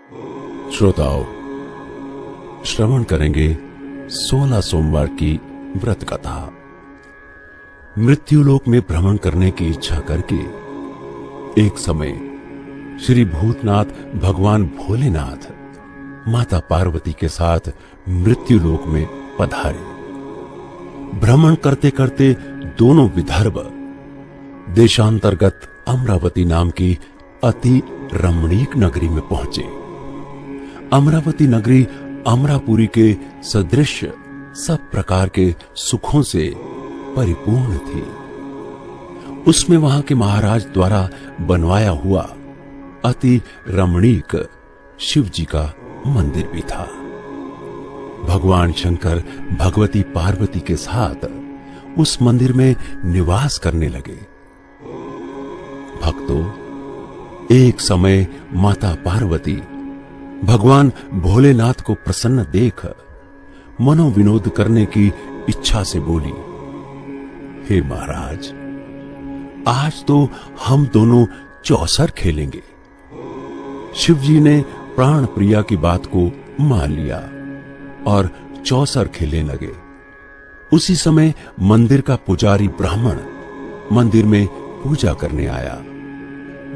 श्रोताओं, श्रवण करेंगे 16 सोमवार की व्रत कथा। मृत्युलोक में भ्रमण करने की इच्छा करके एक समय श्री भूतनाथ भगवान भोलेनाथ माता पार्वती के साथ मृत्युलोक में पधारे। भ्रमण करते करते दोनों विदर्भ देशांतर्गत अमरावती नाम की अति रमणीक नगरी में पहुंचे। अमरावती नगरी अमरापुरी के सदृश सब प्रकार के सुखों से परिपूर्ण थी। उसमें वहां के महाराज द्वारा बनवाया हुआ अति रमणीक शिव जी का मंदिर भी था। भगवान शंकर भगवती पार्वती के साथ उस मंदिर में निवास करने लगे। भक्तों, एक समय माता पार्वती भगवान भोलेनाथ को प्रसन्न देख मनोविनोद करने की इच्छा से बोली, हे महाराज, आज तो हम दोनों चौसर खेलेंगे। शिव जी ने प्राण प्रिया की बात को मान लिया और चौसर खेलने लगे। उसी समय मंदिर का पुजारी ब्राह्मण मंदिर में पूजा करने आया।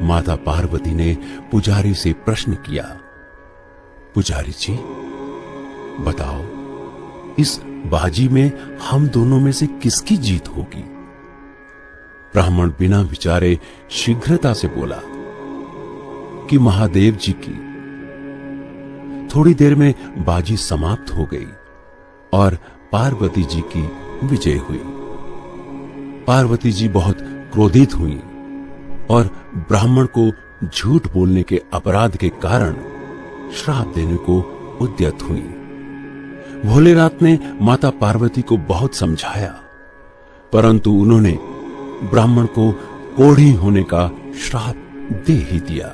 माता पार्वती ने पुजारी से प्रश्न किया, पुजारी जी, बताओ, इस बाजी में हम दोनों में से किसकी जीत होगी? ब्राह्मण बिना विचारे शीघ्रता से बोला कि महादेव जी की। थोड़ी देर में बाजी समाप्त हो गई और पार्वती जी की विजय हुई। पार्वती जी बहुत क्रोधित हुई और ब्राह्मण को झूठ बोलने के अपराध के कारण श्राप देने को उद्यत हुई। भोलेनाथ ने माता पार्वती को बहुत समझाया, परंतु उन्होंने ब्राह्मण को कोढ़ी होने का श्राप दे ही दिया।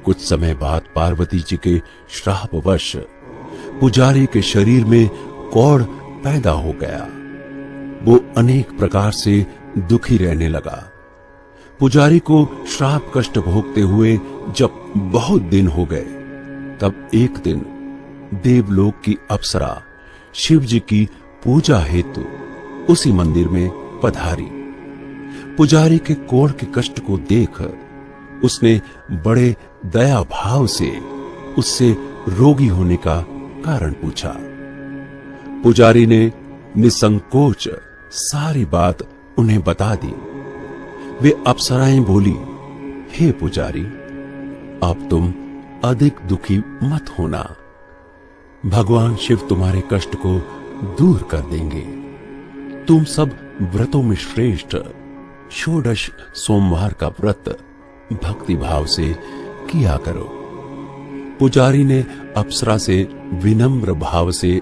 कुछ समय बाद पार्वती जी के श्रापवश पुजारी के शरीर में कोढ़ पैदा हो गया। वो अनेक प्रकार से दुखी रहने लगा। पुजारी को श्राप कष्ट भोगते हुए जब बहुत दिन हो गए, तब एक दिन देवलोक की अप्सरा शिव जी की पूजा हेतु उसी मंदिर में पधारी। पुजारी के कोढ़ के कष्ट को देख उसने बड़े दया भाव से उससे रोगी होने का कारण पूछा। पुजारी ने निसंकोच सारी बात उन्हें बता दी। वे अप्सराएं बोली, हे पुजारी, अब तुम अधिक दुखी मत होना। भगवान शिव तुम्हारे कष्ट को दूर कर देंगे। तुम सब व्रतों में श्रेष्ठ 16 सोमवार का व्रत भक्ति भाव से किया करो। पुजारी ने अप्सरा से विनम्र भाव से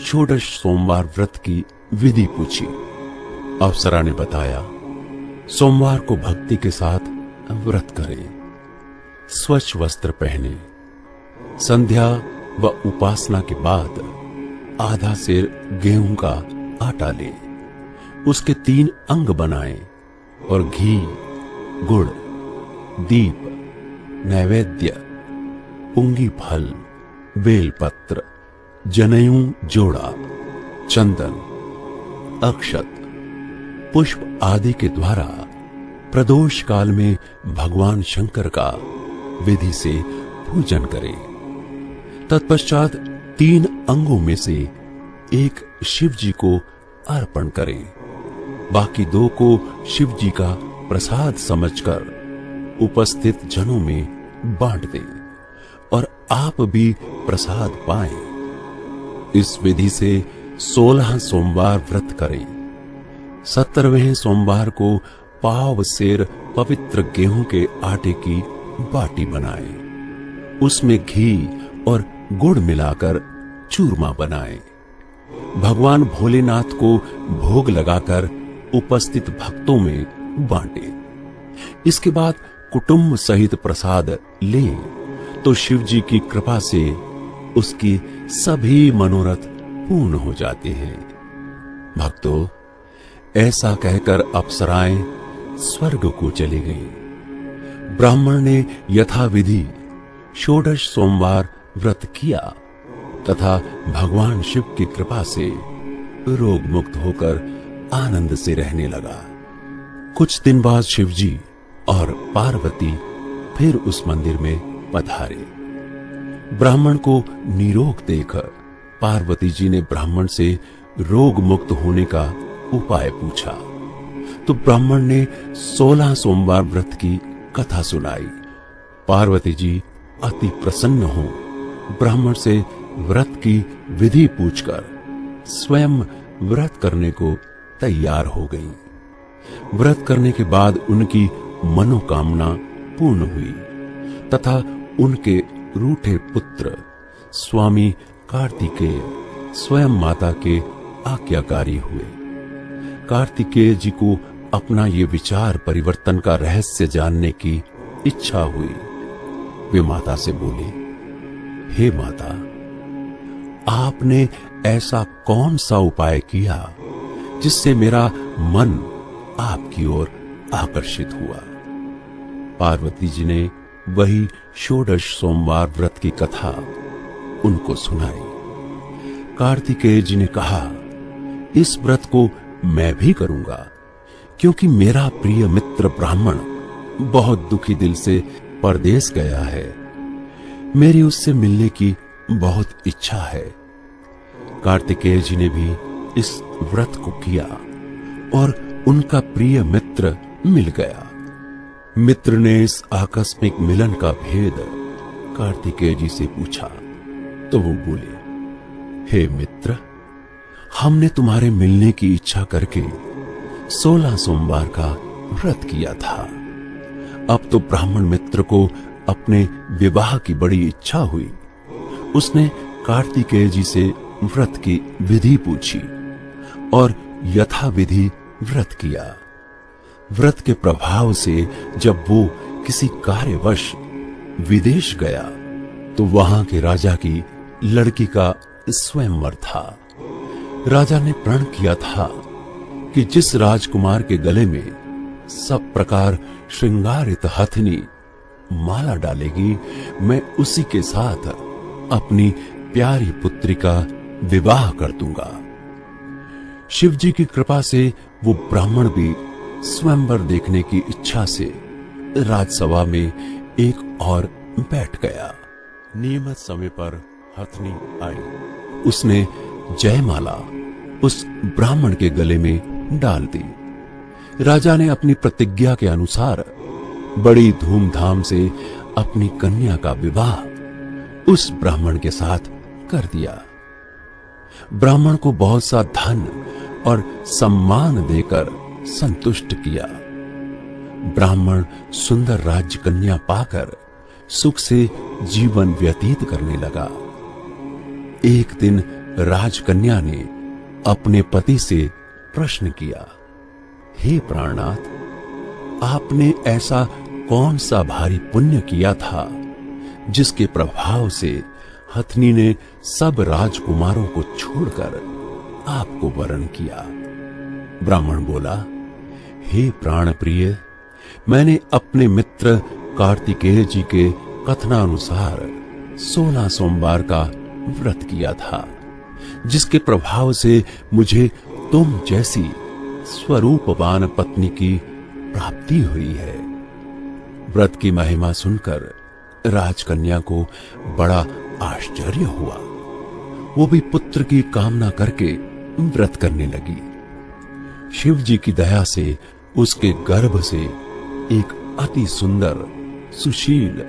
16 सोमवार व्रत की विधि पूछी। अप्सरा ने बताया, सोमवार को भक्ति के साथ व्रत करें, स्वच्छ वस्त्र पहने, संध्या व उपासना के बाद आधा सेर गेहूं का आटा लें, उसके 3 अंग बनाएं और घी, गुड़, दीप, नैवेद्य, पुंगी फल, बेलपत्र, जनेऊ जोड़ा, चंदन, अक्षत, पुष्प आदि के द्वारा प्रदोष काल में भगवान शंकर का विधि से पूजन करें। तत्पश्चात 3 अंगों में से एक शिव जी को अर्पण करें, बाकी 2 को शिव जी का प्रसाद समझकर उपस्थित जनों में बांट दें और आप भी प्रसाद पाएं। इस विधि से 16 सोमवार व्रत करें। 17वें सोमवार को पाव सेर पवित्र गेहूं के आटे की बाटी बनाएं, उसमें घी और गुड़ मिलाकर चूरमा बनाएं। भगवान भोलेनाथ को भोग लगाकर उपस्थित भक्तों में बांटें। इसके बाद कुटुंब सहित प्रसाद लें तो शिव जी की कृपा से उसकी सभी मनोरथ पूर्ण हो जाते हैं। भक्तों, ऐसा कहकर अप्सराएं स्वर्ग को चली गईं। ब्राह्मण ने यथाविधि षोडश सोमवार व्रत किया तथा भगवान शिव की कृपा से रोग मुक्त होकर आनंद से रहने लगा। कुछ दिन बाद शिवजी और पार्वती फिर उस मंदिर में पधारे। ब्राह्मण को निरोग देखकर पार्वती जी ने ब्राह्मण से रोग मुक्त होने का उपाय पूछा तो ब्राह्मण ने 16 सोमवार व्रत की कथा सुनाई। पार्वती जी अति प्रसन्न हो ब्राह्मण से व्रत की विधि पूछकर स्वयं व्रत करने को तैयार हो गईं। व्रत करने के बाद उनकी मनोकामना पूर्ण हुई तथा उनके रूठे पुत्र स्वामी कार्तिकेय स्वयं माता के आज्ञाकारी हुए। कार्तिकेय जी को अपना ये विचार परिवर्तन का रहस्य जानने की इच्छा हुई। वे माता से बोले, हे माता, आपने ऐसा कौन सा उपाय किया जिससे मेरा मन आपकी ओर आकर्षित हुआ? पार्वती जी ने वही षोडश सोमवार व्रत की कथा उनको सुनाई। कार्तिकेय जी ने कहा, इस व्रत को मैं भी करूंगा क्योंकि मेरा प्रिय मित्र ब्राह्मण बहुत दुखी दिल से परदेश गया है। मेरी उससे मिलने की बहुत इच्छा है। कार्तिकेय जी ने भी इस व्रत को किया और उनका प्रिय मित्र मिल गया। मित्र ने इस आकस्मिक मिलन का भेद कार्तिकेय जी से पूछा तो वो बोले, हे मित्र, हमने तुम्हारे मिलने की इच्छा करके 16 सोमवार का व्रत किया था। अब तो ब्राह्मण मित्र को अपने विवाह की बड़ी इच्छा हुई। उसने कार्तिकेय जी से व्रत की विधि पूछी और यथाविधि व्रत किया। व्रत के प्रभाव से जब वो किसी कार्यवश विदेश गया तो वहां के राजा की लड़की का स्वयंवर था। राजा ने प्रण किया था कि जिस राजकुमार के गले में सब प्रकार श्रृंगारित हथनी माला डालेगी, मैं उसी के साथ अपनी प्यारी पुत्री का विवाह कर दूंगा। शिव जी की कृपा से वो ब्राह्मण भी स्वयंवर देखने की इच्छा से राजसभा में एक और बैठ गया। नियमित समय पर हथनी आई। उसने जयमाला उस ब्राह्मण के गले में डाल दी। राजा ने अपनी प्रतिज्ञा के अनुसार बड़ी धूमधाम से अपनी कन्या का विवाह उस ब्राह्मण के साथ कर दिया। ब्राह्मण को बहुत सा धन और सम्मान देकर संतुष्ट किया। ब्राह्मण सुंदर राज्य कन्या पाकर सुख से जीवन व्यतीत करने लगा। एक दिन राजकन्या ने अपने पति से प्रश्न किया, हे प्राणनाथ, आपने ऐसा कौन सा भारी पुण्य किया था जिसके प्रभाव से हथनी ने सब राजकुमारों को छोड़कर आपको वरण किया? ब्राह्मण बोला, हे प्राण प्रिय, मैंने अपने मित्र कार्तिकेय जी के कथनानुसार 16 सोमवार का व्रत किया था, जिसके प्रभाव से मुझे तुम जैसी स्वरूपवान पत्नी की प्राप्ति हुई है। व्रत की महिमा सुनकर राजकन्या को बड़ा आश्चर्य हुआ। वो भी पुत्र की कामना करके व्रत करने लगी। शिव जी की दया से उसके गर्भ से एक अति सुंदर, सुशील,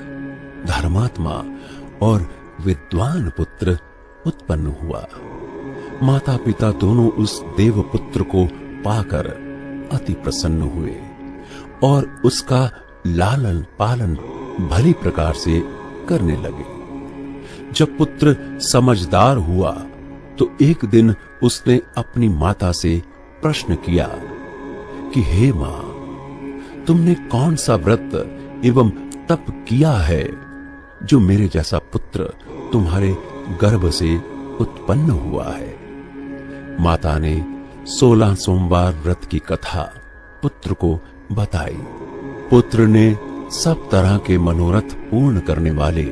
धर्मात्मा और विद्वान पुत्र उत्पन्न हुआ। माता पिता दोनों उस देव पुत्र को पाकर अति प्रसन्न हुए और उसका लालन पालन भली प्रकार से करने लगे। जब पुत्र समझदार हुआ तो एक दिन उसने अपनी माता से प्रश्न किया कि हे मां, तुमने कौन सा व्रत एवं तप किया है जो मेरे जैसा पुत्र तुम्हारे गर्भ से उत्पन्न हुआ है? माता ने 16 सोमवार व्रत की कथा पुत्र को बताई। पुत्र ने सब तरह के मनोरथ पूर्ण करने वाले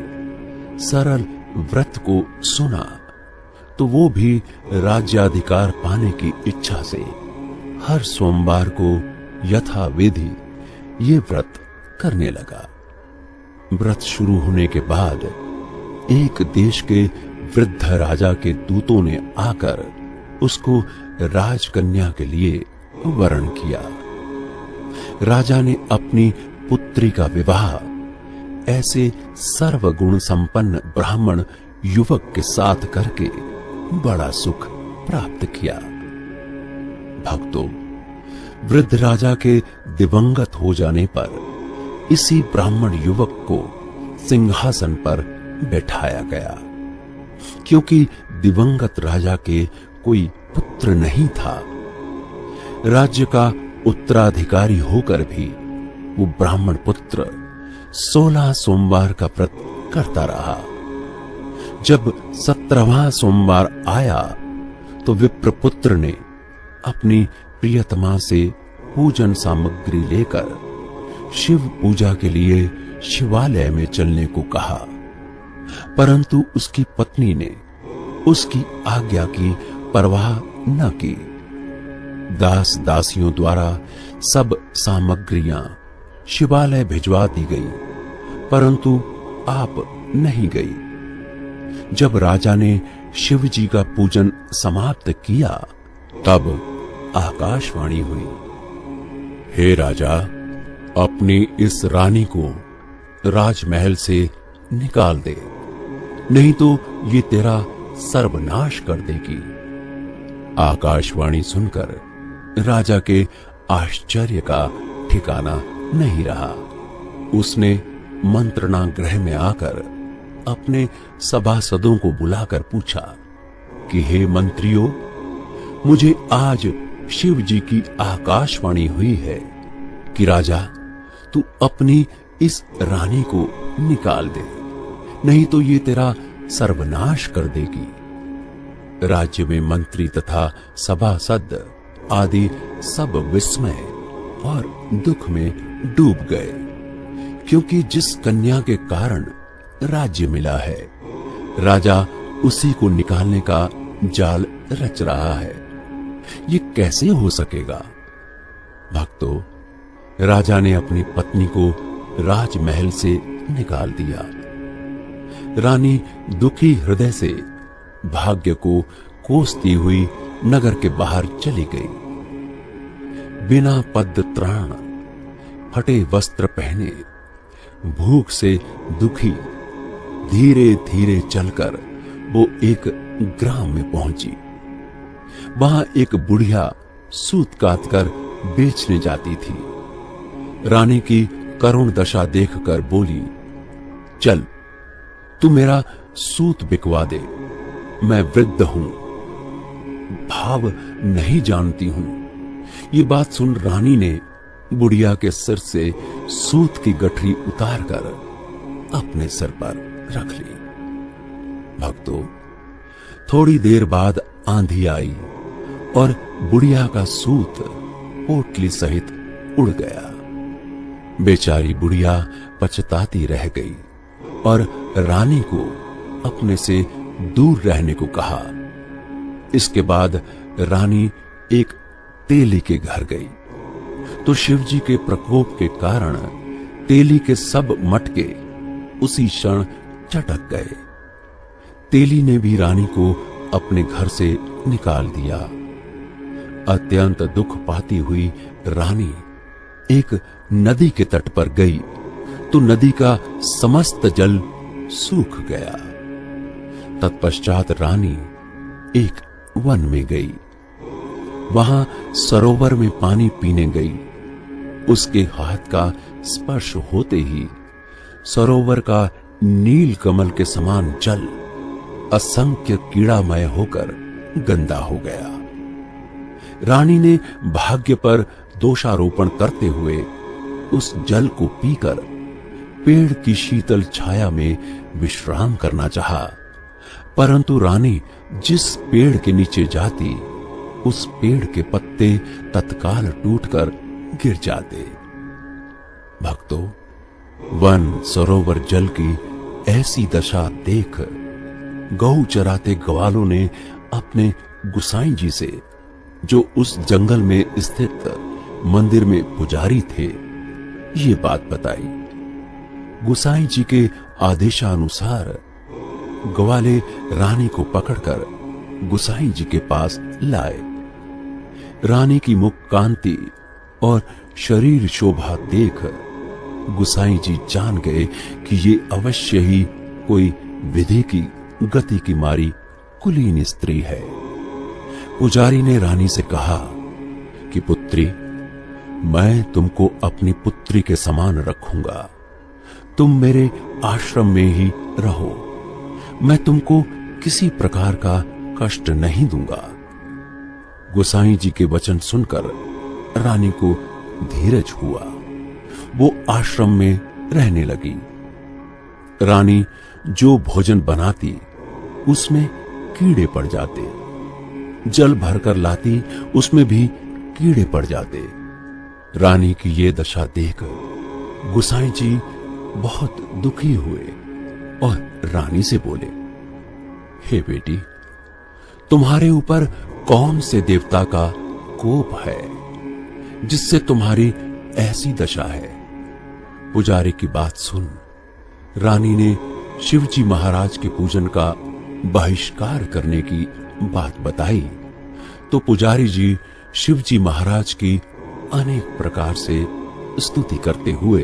सरल व्रत को सुना तो वो भी राज्याधिकार पाने की इच्छा से हर सोमवार को यथाविधि ये व्रत करने लगा। व्रत शुरू होने के बाद एक देश के वृद्ध राजा के दूतों ने आकर उसको राजकन्या के लिए वरण किया। राजा ने अपनी पुत्री का विवाह ऐसे सर्वगुण संपन्न ब्राह्मण युवक के साथ करके बड़ा सुख प्राप्त किया। भक्तों, वृद्ध राजा के दिवंगत हो जाने पर इसी ब्राह्मण युवक को सिंहासन पर बैठाया गया। क्योंकि दिवंगत राजा के कोई पुत्र नहीं था, राज्य का उत्तराधिकारी होकर भी वो ब्राह्मण पुत्र 16 सोमवार का व्रत करता रहा। जब 17वां सोमवार आया तो विप्रपुत्र ने अपनी प्रियतमा से पूजन सामग्री लेकर शिव पूजा के लिए शिवालय में चलने को कहा, परंतु उसकी पत्नी ने उसकी आज्ञा की परवाह न की। दास दासियों द्वारा सब सामग्रियां शिवालय भिजवा दी गई, परंतु आप नहीं गई। जब राजा ने शिव जी का पूजन समाप्त किया तब आकाशवाणी हुई, हे राजा, अपनी इस रानी को राजमहल से निकाल दे, नहीं तो ये तेरा सर्वनाश कर देगी। आकाशवाणी सुनकर राजा के आश्चर्य का ठिकाना नहीं रहा। उसने मंत्रणा गृह में आकर अपने सभासदों को बुलाकर पूछा कि हे मंत्रियों, मुझे आज शिव जी की आकाशवाणी हुई है कि राजा, तू अपनी इस रानी को निकाल दे, नहीं तो ये तेरा सर्वनाश कर देगी। राज्य में मंत्री तथा सभासद आदि सब विस्मय और दुख में डूब गए, क्योंकि जिस कन्या के कारण राज्य मिला है, राजा उसी को निकालने का जाल रच रहा है। ये कैसे हो सकेगा? भक्तों, राजा ने अपनी पत्नी को राजमहल से निकाल दिया। रानी दुखी हृदय से भाग्य को कोसती हुई नगर के बाहर चली गई। बिना पद त्राण, फटे वस्त्र पहने, भूख से दुखी, धीरे धीरे चलकर वो एक ग्राम में पहुंची। वहां एक बुढ़िया सूत काटकर बेचने जाती थी। रानी की करुण दशा देखकर बोली, चल, तू मेरा सूत बिकवा दे, मैं वृद्ध हूं, भाव नहीं जानती हूं। ये बात सुन रानी ने बुढ़िया के सिर से सूत की गठरी उतारकर अपने सिर पर रख ली। भक्तों, थोड़ी देर बाद आंधी आई और बुढ़िया का सूत पोटली सहित उड़ गया। बेचारी बुढ़िया पछताती रह गई और रानी को अपने से दूर रहने को कहा। इसके बाद रानी एक तेली के घर गई तो शिवजी के प्रकोप के कारण तेली के सब मटके उसी क्षण चटक गए। तेली ने भी रानी को अपने घर से निकाल दिया। अत्यंत दुख पाती हुई रानी एक नदी के तट पर गई तो नदी का समस्त जल सूख गया। तत्पश्चात रानी एक वन में गई। वहां सरोवर में पानी पीने गई। उसके हाथ का स्पर्श होते ही सरोवर का नील कमल के समान जल असंख्य कीड़ामय होकर गंदा हो गया। रानी ने भाग्य पर दोषारोपण करते हुए उस जल को पीकर पेड़ की शीतल छाया में विश्राम करना चाहा, परंतु रानी जिस पेड़ के नीचे जाती उस पेड़ के पत्ते तत्काल टूटकर गिर जाते। भक्तों, वन सरोवर जल की ऐसी दशा देख गऊ चराते ग्वालों ने अपने गुसाई जी से, जो उस जंगल में स्थित मंदिर में पुजारी थे, ये बात बताई। गुसाई जी के आदेशानुसार ग्वाले रानी को पकड़कर गुसाई जी के पास लाए। रानी की मुख कांति और शरीर शोभा देख गुसाई जी जान गए कि ये अवश्य ही कोई विधि की गति की मारी कुलीन स्त्री है। पुजारी ने रानी से कहा कि पुत्री, मैं तुमको अपनी पुत्री के समान रखूंगा। तुम मेरे आश्रम में ही रहो। मैं तुमको किसी प्रकार का कष्ट नहीं दूंगा। गोसाई जी के वचन सुनकर रानी को धीरज हुआ। वो आश्रम में रहने लगी। रानी जो भोजन बनाती उसमें कीड़े पड़ जाते, जल भरकर लाती उसमें भी कीड़े पड़ जाते। रानी की ये दशा देख गोसाई जी बहुत दुखी हुए और रानी से बोले, हे बेटी, तुम्हारे ऊपर कौन से देवता का कोप है जिससे तुम्हारी ऐसी दशा है? पुजारी की बात सुन रानी ने शिवजी महाराज के पूजन का बहिष्कार करने की बात बताई तो पुजारी जी शिवजी महाराज की अनेक प्रकार से स्तुति करते हुए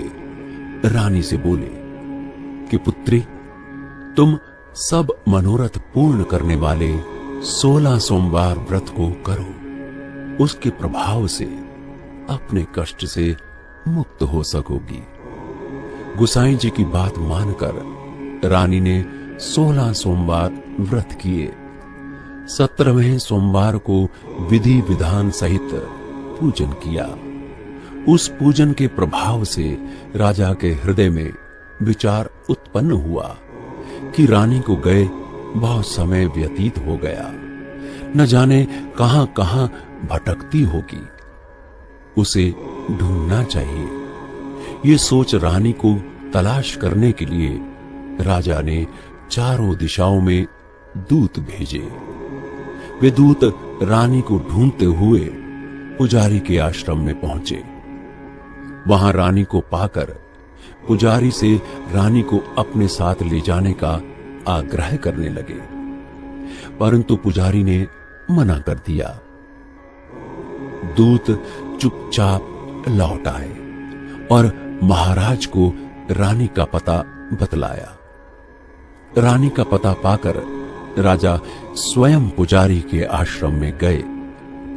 रानी से बोले कि पुत्री, तुम सब मनोरथ पूर्ण करने वाले 16 सोमवार व्रत को करो। उसके प्रभाव से अपने कष्ट से मुक्त हो सकोगी। गुसाई जी की बात मानकर रानी ने 16 सोमवार व्रत किए। 17वें सोमवार को विधि विधान सहित पूजन किया। उस पूजन के प्रभाव से राजा के हृदय में विचार उत्पन्न हुआ कि रानी को गए बहुत समय व्यतीत हो गया, न जाने कहां कहां भटकती होगी, उसे ढूंढना चाहिए। ये सोच रानी को तलाश करने के लिए राजा ने चारों दिशाओं में दूत भेजे। वे दूत रानी को ढूंढते हुए पुजारी के आश्रम में पहुंचे। वहां रानी को पाकर पुजारी से रानी को अपने साथ ले जाने का आग्रह करने लगे, परंतु पुजारी ने मना कर दिया। दूत चुपचाप लौट आए और महाराज को रानी का पता बतलाया। रानी का पता पाकर राजा स्वयं पुजारी के आश्रम में गए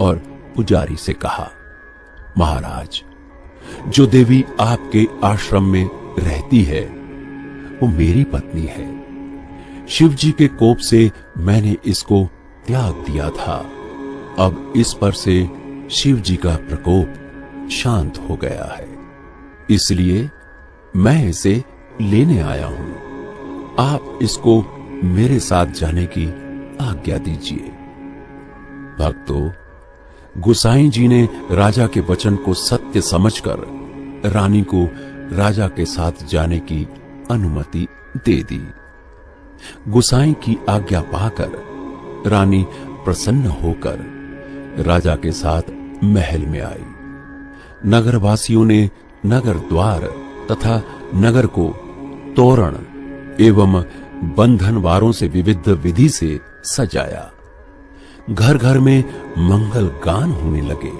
और पुजारी से कहा, महाराज, जो देवी आपके आश्रम में रहती है वो मेरी पत्नी है। शिवजी के कोप से मैंने इसको त्याग दिया था। अब इस पर से शिवजी का प्रकोप शांत हो गया है, इसलिए मैं इसे लेने आया हूं। आप इसको मेरे साथ जाने की आज्ञा दीजिए। भक्तों, गुसाई जी ने राजा के वचन को सत्य समझकर रानी को राजा के साथ जाने की अनुमति दे दी। गुसाई की आज्ञा पाकर रानी प्रसन्न होकर राजा के साथ महल में आई। नगरवासियों ने नगर द्वार तथा नगर को तोरण एवं बंधनवारों से विविध विधि से सजाया। घर घर में मंगल गान होने लगे।